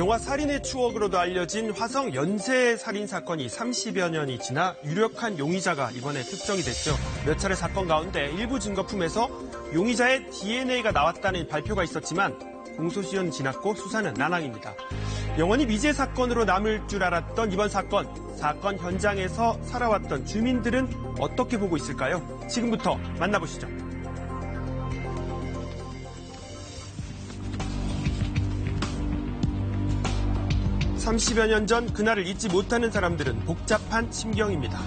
영화 살인의 추억으로도 알려진 화성 연쇄 살인 사건이 30여 년이 지나 유력한 용의자가 이번에 특정이 됐죠. 몇 차례 사건 가운데 일부 증거품에서 용의자의 DNA가 나왔다는 발표가 있었지만 공소시효는 지났고 수사는 난항입니다. 영원히 미제 사건으로 남을 줄 알았던 이번 사건 현장에서 살아왔던 주민들은 어떻게 보고 있을까요? 지금부터 만나보시죠. (30여 년) 전 그날을 잊지 못하는 사람들은 복잡한 심경입니다.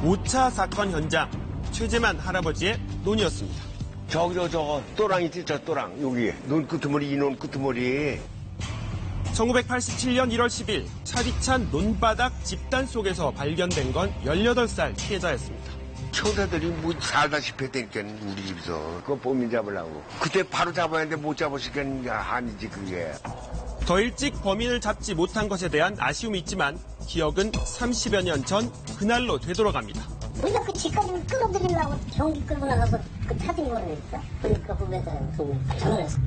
5차 사건 현장, 최재만 할아버지의 논이었습니다. 저기로 또랑이 있지, 저 또랑. 여기 눈 끄트머리, 이논 끄트머리. 1987년 1월 10일 차디찬 논바닥 집단 속에서 발견된 건 18살 피해자였습니다. 청자들이 뭐 살다시피 했다니까, 우리 집에서. 그거 범인 잡으려고. 그때 바로 잡아야 하는데 못 잡았으니까 아니지, 그게. 더 일찍 범인을 잡지 못한 것에 대한 아쉬움이 있지만 기억은 30여 년 전 그날로 되돌아갑니다. 우리가 그 집까지 끌어들이려고 경기 끌고 나가서 그 타진 거를 했어. 그러니까 후배가 전화를 했어.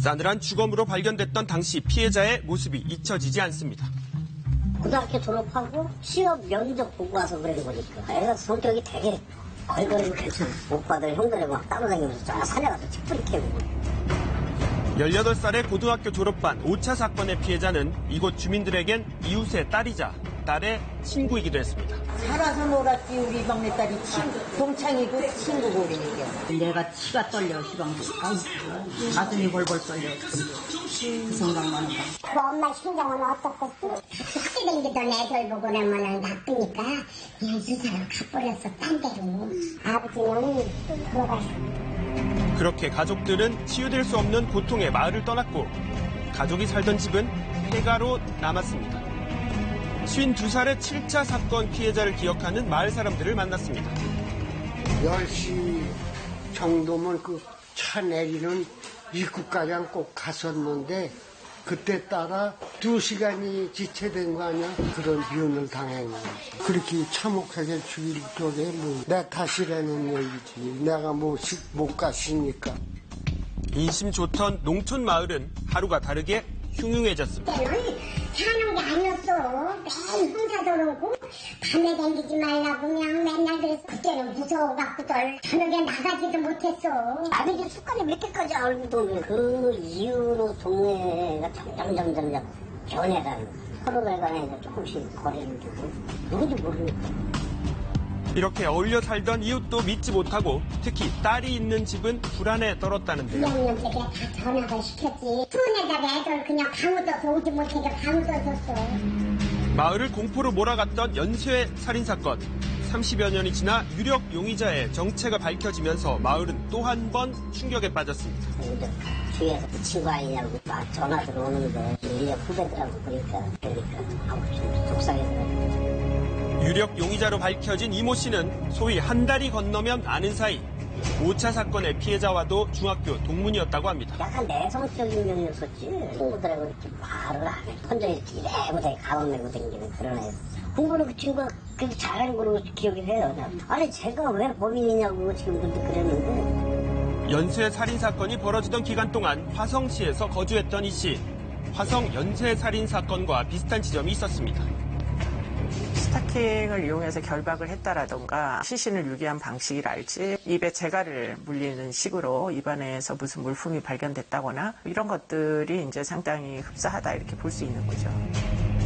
싸늘한 주검으로 발견됐던 당시 피해자의 모습이 잊혀지지 않습니다. 고등학교 졸업하고 취업 면접 보고 와서 그런 거니까. 애가 성격이 되게 걸거리고 괜찮아. 오빠들 형들하고 막 따라다니면서 쫙 산에 가서 칡뿌리 캐고. 18살의 고등학교 졸업반 5차 사건의 피해자는 이곳 주민들에겐 이웃의 딸이자 딸의 친구이기도 했습니다. 살아서 놀았지. 우리 막내딸이 동창이고 친구고 그러니까. 내가 치가 떨려. 시방도 가슴이 벌벌 떨려. 그 생각만 해봐. 그 엄마 심정은 어떻겠어? 학교 댕기던 애들 보고 나면 나쁘니까 그냥 수사로 가버렸어. 딴 데로. 아버지는 돌아가셨어. 그렇게 가족들은 치유될 수 없는 고통의 마을을 떠났고 가족이 살던 집은 폐가로 남았습니다. 52살의 7차 사건 피해자를 기억하는 마을 사람들을 만났습니다. 10시 정도면 그 차 내리는 입구까지 꼭 갔었는데 그때 따라 2시간이 지체된 거 아니야? 그런 비운을 당한 거지. 그렇게 참혹하게 죽일 쪽에 뭐 내 탓이라는 얘기지. 내가 못 갔으니까. 인심 좋던 농촌 마을은 하루가 다르게 흉흉해졌습니다. 그때는 사는 게 아니었어. 매일 혼자 들어오고 밤에 댕기지 말라고 그냥 맨날 그래서 그때는 무서워갖고들 저녁에 나가지도 못했어. 아버지 습관이 몇 개까지 알고도 그 이후로 동네가 점점 변해가는 서로에 관해서 조금씩 거리를 두고 누구도 모르니까. 이렇게 어울려 살던 이웃도 믿지 못하고 특히 딸이 있는 집은 불안에 떨었다는데요. 2학년 때 다 전학을 시켰지. 수원에다가 애들 그냥 강우도서 오지 못해서 강우도서어. 마을을 공포로 몰아갔던 연쇄 살인사건. 30여 년이 지나 유력 용의자의 정체가 밝혀지면서 마을은 또 한 번 충격에 빠졌습니다. 주위에서 그 친구 아니냐고 막 전화 들어오는데 우리 후배들하고 그러니까 하고 좀 속상해서. 유력 용의자로 밝혀진 이모 씨는 소위 한 달이 건너면 아는 사이 5차 사건의 피해자와도 중학교 동문이었다고 합니다. 약간 내성적인 면이었었지. 친구들하고 이렇게 말을 안 해. 혼자 이래부터 가방 메고 다니는 그런 애였어. 공부는 그 친구가 그렇게 잘하는 걸로 기억이 해요. 아니 제가 왜 범인이냐고 지금 그랬는데. 연쇄 살인 사건이 벌어지던 기간 동안 화성시에서 거주했던 이 씨. 화성 연쇄 살인 사건과 비슷한 지점이 있었습니다. 스타킹을 이용해서 결박을 했다라던가 시신을 유기한 방식이랄지 입에 재갈을 물리는 식으로 입안에서 무슨 물품이 발견됐다거나 이런 것들이 이제 상당히 흡사하다 이렇게 볼 수 있는 거죠.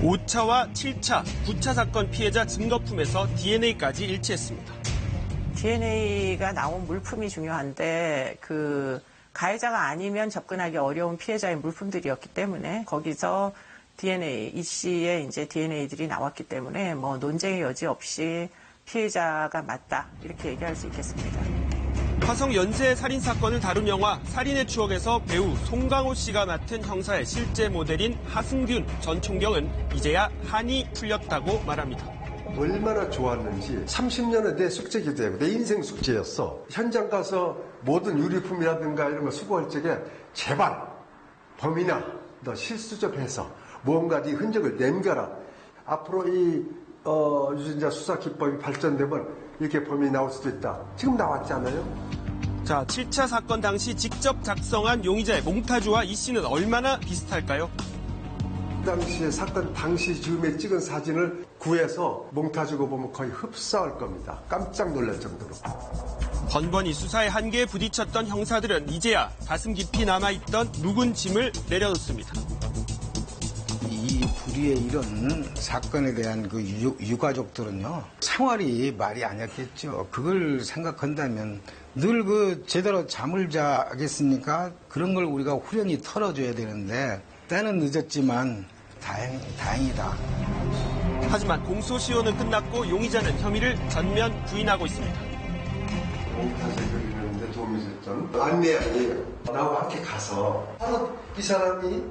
5차와 7차, 9차 사건 피해자 증거품에서 DNA까지 일치했습니다. DNA가 나온 물품이 중요한데 그 가해자가 아니면 접근하기 어려운 피해자의 물품들이었기 때문에 거기서 DNA, 이 씨의 이제 DNA들이 나왔기 때문에 뭐 논쟁의 여지 없이 피해자가 맞다 이렇게 얘기할 수 있겠습니다. 화성 연쇄 살인 사건을 다룬 영화 살인의 추억에서 배우 송강호 씨가 맡은 형사의 실제 모델인 하승균 전 총경은 이제야 한이 풀렸다고 말합니다. 얼마나 좋았는지 30년은 내 숙제기도 되고 내 인생 숙제였어. 현장 가서 모든 유리품이라든가 이런 거 수거할 적에 제발 범인아 너 실수 좀 해서 뭔가 네 흔적을 남겨라. 앞으로 이 유전자 수사 기법이 발전되면 이렇게 범인이 나올 수도 있다. 지금 나왔지 않아요? 자, 7차 사건 당시 직접 작성한 용의자의 몽타주와 이 씨는 얼마나 비슷할까요? 당시에 사건 당시 즈음에 찍은 사진을 구해서 몽타주고 보면 거의 흡사할 겁니다. 깜짝 놀랄 정도로. 번번이 수사의 한계에 부딪혔던 형사들은 이제야 가슴 깊이 남아있던 묵은 짐을 내려놓습니다. 이 불의의 이런 사건에 대한 그 유가족들은요, 생활이 말이 아니었겠죠. 그걸 생각한다면 늘 그 제대로 잠을 자겠습니까? 그런 걸 우리가 후련히 털어줘야 되는데 때는 늦었지만 다행이다. 하지만 공소시효는 끝났고 용의자는 혐의를 전면 부인하고 있습니다. 몽타주 그리는데 도움이 됐던 안내양이 나와 함께 가서 바로 이 사람이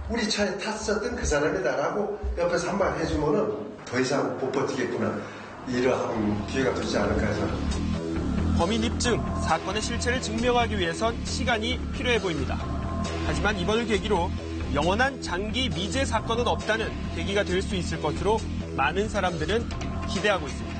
우리 차에 탔었던 그 사람이다라고 옆에서 한마디 해주면은 더 이상 못 버티겠구나. 이러한 기회가 되지 않을까 해서. 범인 입증, 사건의 실체를 증명하기 위해선 시간이 필요해 보입니다. 하지만 이번을 계기로 영원한 장기 미제 사건은 없다는 계기가 될 수 있을 것으로 많은 사람들은 기대하고 있습니다.